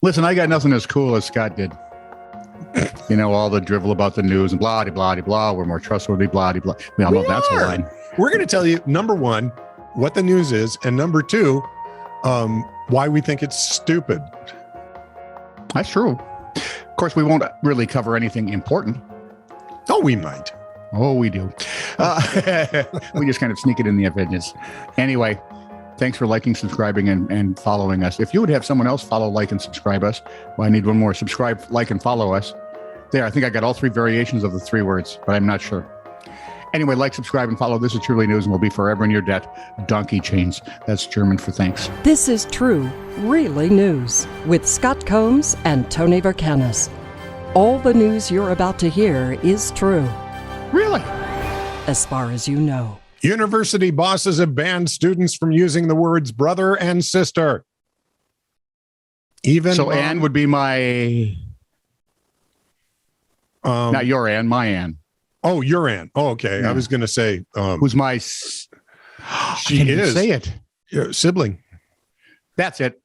Listen, I got nothing as cool as Scott did. You know, all the drivel about the news and blah, blah, blah, blah. We're more trustworthy, blah, blah. We all know that's a line. We're going to tell you, number one, what the news is, and number two, why we think it's stupid. That's true. Of course, we won't really cover anything important. Oh, we might. Oh, we do. We just kind of sneak it in the edges. Anyway, thanks for liking, subscribing, and following us. If you would have someone else follow, like, and subscribe us, well, I need one more. Subscribe, like, and follow us. There, I think I got all three variations of the three words, but I'm not sure. Anyway, like, subscribe, and follow. This is Truly News, and we'll be forever in your debt. Donkey chains. That's German for thanks. This is True, Really News with Scott Combs and Tony Vercanis. All the news you're about to hear is true. Really? As far as you know. University bosses have banned students from using the words brother and sister. Even so, Anne would be my... not your Anne, my Anne. Oh, your Anne. Oh, okay. Yeah. I was going to say... who's my... she is. Say it. Your sibling. That's it.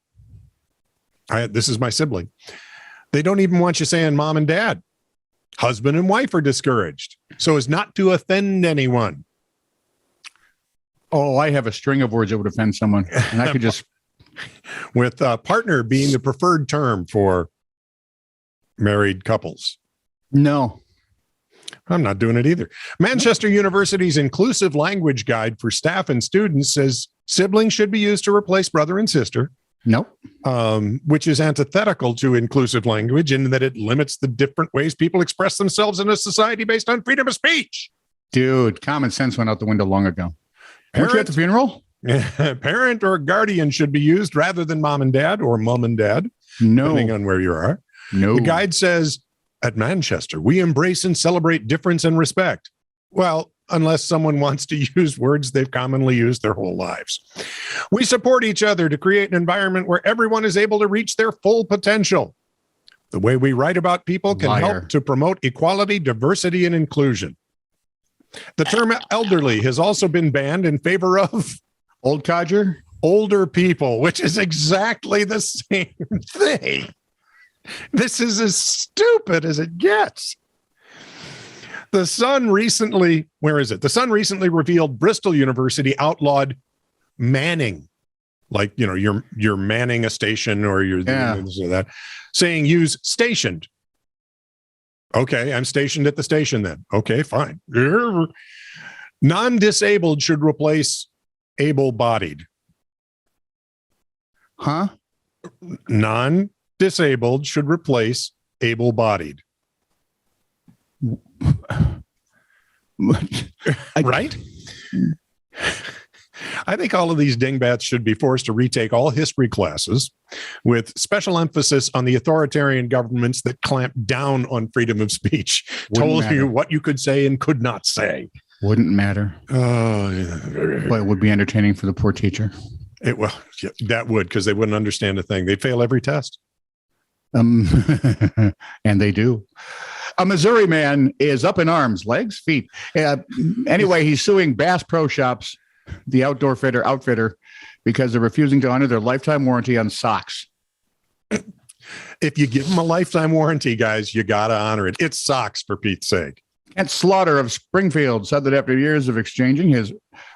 This is my sibling. They don't even want you saying mom and dad. Husband and wife are discouraged so as not to offend anyone. Oh, I have a string of words that would offend someone. And I could just... With partner being the preferred term for married couples. No. I'm not doing it either. Manchester University's inclusive language guide for staff and students says siblings should be used to replace brother and sister. Nope. Which is antithetical to inclusive language in that it limits the different ways people express themselves in a society based on freedom of speech. Dude, common sense went out the window long ago. Weren't you at the funeral? Parent or guardian should be used rather than mom and dad or mom and dad, depending on where you are. No. The guide says, at Manchester, we embrace and celebrate difference and respect. Well, unless someone wants to use words they've commonly used their whole lives. We support each other to create an environment where everyone is able to reach their full potential. The way we write about people can help to promote equality, diversity, and inclusion. The term elderly has also been banned in favor of old codger, older people, which is exactly the same thing. This is as stupid as it gets. The Sun recently, The Sun recently revealed Bristol University outlawed manning. Like, you know, you're manning a station or you're doing this or that, saying use stationed. Okay, I'm stationed at the station then. Okay, fine. Non-disabled should replace able-bodied. Huh? Non-disabled should replace able-bodied. Right? I think all of these dingbats should be forced to retake all history classes with special emphasis on the authoritarian governments that clamp down on freedom of speech, told you what you could say and could not say. Wouldn't matter. Oh, yeah. But it would be entertaining for the poor teacher. That would, because they wouldn't understand a thing. They'd fail every test. And they do. A Missouri man is up in arms, legs, feet. Anyway, he's suing Bass Pro Shops, the outdoor outfitter, because they're refusing to honor their lifetime warranty on socks. If you give them a lifetime warranty, guys, you got to honor it. It's socks, for Pete's sake. Kent Slaughter of Springfield said that after years of exchanging his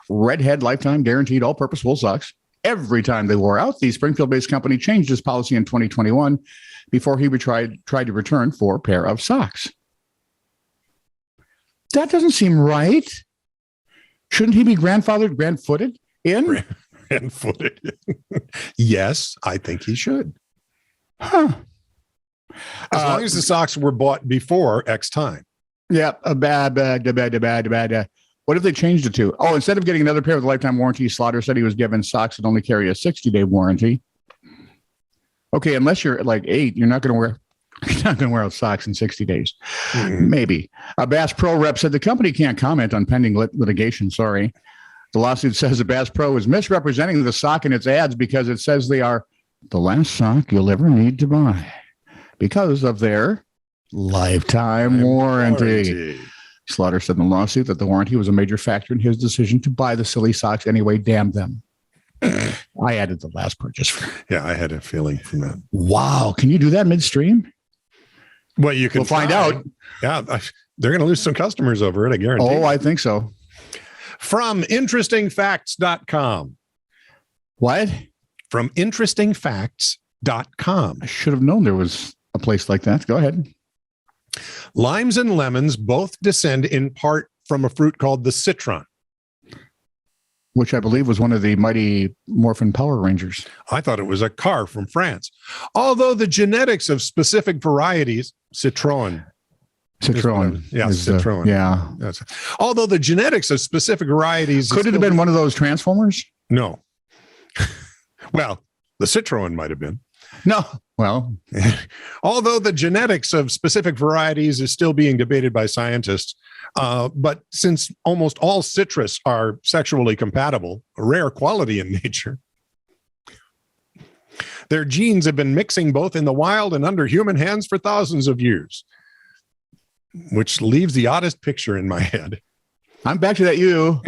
Redhead lifetime guaranteed all-purpose wool socks, every time they wore out, the Springfield-based company changed his policy in 2021 before he tried to return for a pair of socks. That doesn't seem right. Shouldn't he be grandfooted in? Grandfooted. Yes, I think he should. Huh. As long as the socks were bought before X time. Yeah. What if they changed it to? Oh, instead of getting another pair with a lifetime warranty, Slaughter said he was given socks that only carry a 60-day warranty. Okay, unless you're like 8, you're not going to wear out socks in 60 days. Mm-hmm. Maybe. A Bass Pro rep said the company can't comment on pending litigation. Sorry. The lawsuit says the Bass Pro is misrepresenting the sock in its ads because it says they are the last sock you'll ever need to buy because of their lifetime warranty. Slaughter said in the lawsuit that the warranty was a major factor in his decision to buy the silly socks anyway. Damn them. I added the last part just for. Yeah, I had a feeling from that. Wow. Can you do that midstream? Well, you can We'll find try. out. Yeah, they're going to lose some customers over it, I guarantee. Oh, I think so. From interestingfacts.com. What? From interestingfacts.com. I should have known there was a place like that. Go ahead. Limes and lemons both descend in part from a fruit called the citron. Which I believe was one of the Mighty Morphin Power Rangers. I thought it was a car from France. Although the genetics of specific varieties, Citroen. Citroen. Yeah, Citroen. Yeah. Although the genetics of specific varieties. Could it have been one of those Transformers? No. Well, the Citroen might have been. No. Well, although the genetics of specific varieties is still being debated by scientists, but since almost all citrus are sexually compatible, a rare quality in nature, their genes have been mixing both in the wild and under human hands for thousands of years, which leaves the oddest picture in my head. I'm back to that you.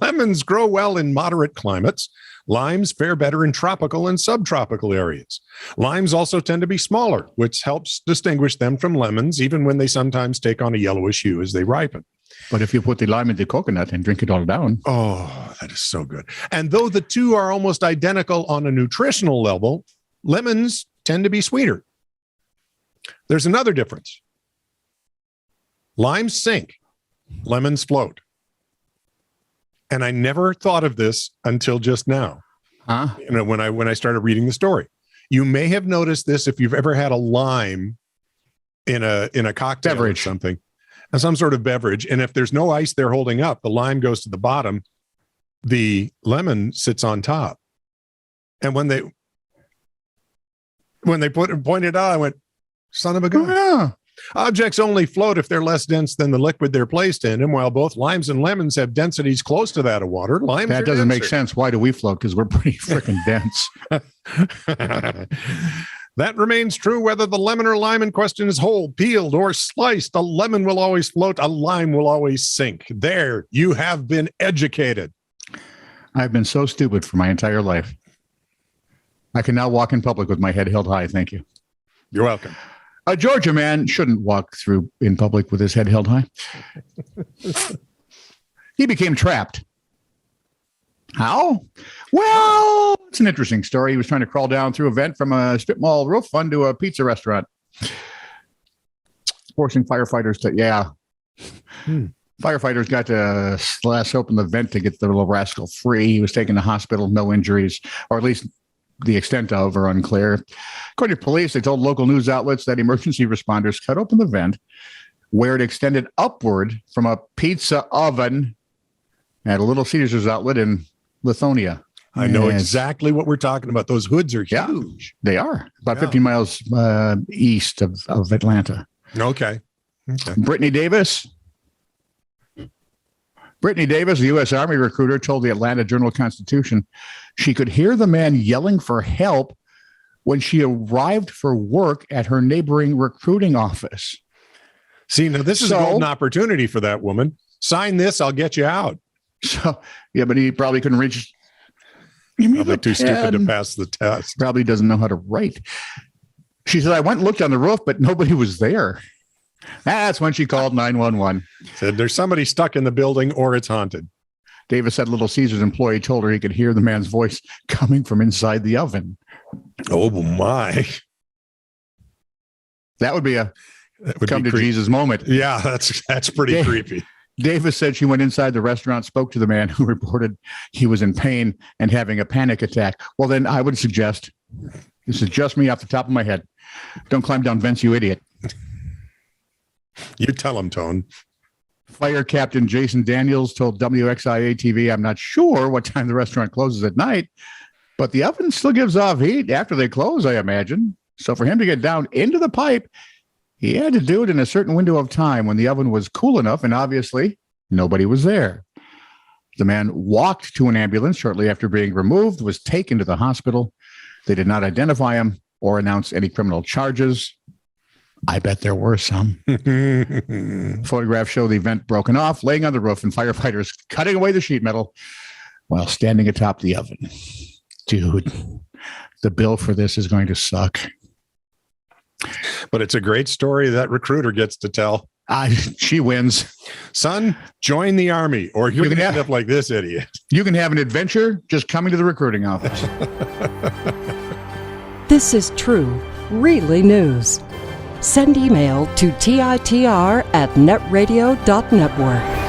Lemons grow well in moderate climates. Limes fare better in tropical and subtropical areas. Limes also tend to be smaller, which helps distinguish them from lemons, even when they sometimes take on a yellowish hue as they ripen. But if you put the lime into coconut and drink it all down. Oh, that is so good. And though the two are almost identical on a nutritional level, lemons tend to be sweeter. There's another difference. Limes sink, lemons float. And I never thought of this until just now. Huh? You know, when I started reading the story. You may have noticed this if you've ever had a lime in a cocktail beverage or something, some sort of beverage. And if there's no ice they're holding up, the lime goes to the bottom, the lemon sits on top. And when they pointed out, I went, son of a gun. Oh, yeah. Objects only float if they're less dense than the liquid they're placed in. And while both limes and lemons have densities close to that of water, limes That are doesn't make denser. sense. Why do we float? Because we're pretty freaking dense. That remains true whether the lemon or lime in question is whole, peeled, or sliced. A lemon will always float, a lime will always sink. There, you have been educated. I've been so stupid for my entire life. I can now walk in public with my head held high. Thank you. You're welcome. A Georgia man shouldn't walk through in public with his head held high. He became trapped. How? Well, it's an interesting story. He was trying to crawl down through a vent from a strip mall roof onto a pizza restaurant. Forcing firefighters to, Firefighters got to slash open the vent to get the little rascal free. He was taken to hospital, no injuries, or at least the extent of are unclear. According to police, they told local news outlets that emergency responders cut open the vent where it extended upward from a pizza oven at a Little Caesars outlet in Lithonia. I know exactly what we're talking about. Those hoods are huge. They are about 15 miles east of Atlanta. Okay. Brittany Davis, the U.S. Army recruiter, told the Atlanta Journal-Constitution she could hear the man yelling for help when she arrived for work at her neighboring recruiting office. See, now this is a golden opportunity for that woman. Sign this, I'll get you out. So, yeah, but he probably couldn't reach. Probably too stupid to pass the test. Probably doesn't know how to write. She said, I went and looked on the roof, but nobody was there. That's when she called 911. Said there's somebody stuck in the building or it's haunted. Davis said Little Caesars employee told her he could hear the man's voice coming from inside the oven. Oh, my. That would be a come to Jesus moment. Yeah, that's pretty creepy. Davis said she went inside the restaurant, spoke to the man who reported he was in pain and having a panic attack. Well, then I would suggest, this is just me off the top of my head, don't climb down vents, you idiot. You tell him, Tone. Fire Captain Jason Daniels told WXIA TV, I'm not sure what time the restaurant closes at night, but the oven still gives off heat after they close, I imagine. So for him to get down into the pipe, he had to do it in a certain window of time when the oven was cool enough, and obviously nobody was there. The man walked to an ambulance shortly after being removed, was taken to the hospital. They did not identify him or announce any criminal charges. I bet there were some. Photographs show the vent broken off, laying on the roof, and firefighters cutting away the sheet metal. while standing atop the oven. Dude, the bill for this is going to suck. But it's a great story that recruiter gets to tell. She wins. Son, join the army, or you're going to end up like this idiot. You can have an adventure just coming to the recruiting office. This is true, really news. Send email to titr@netradio.network.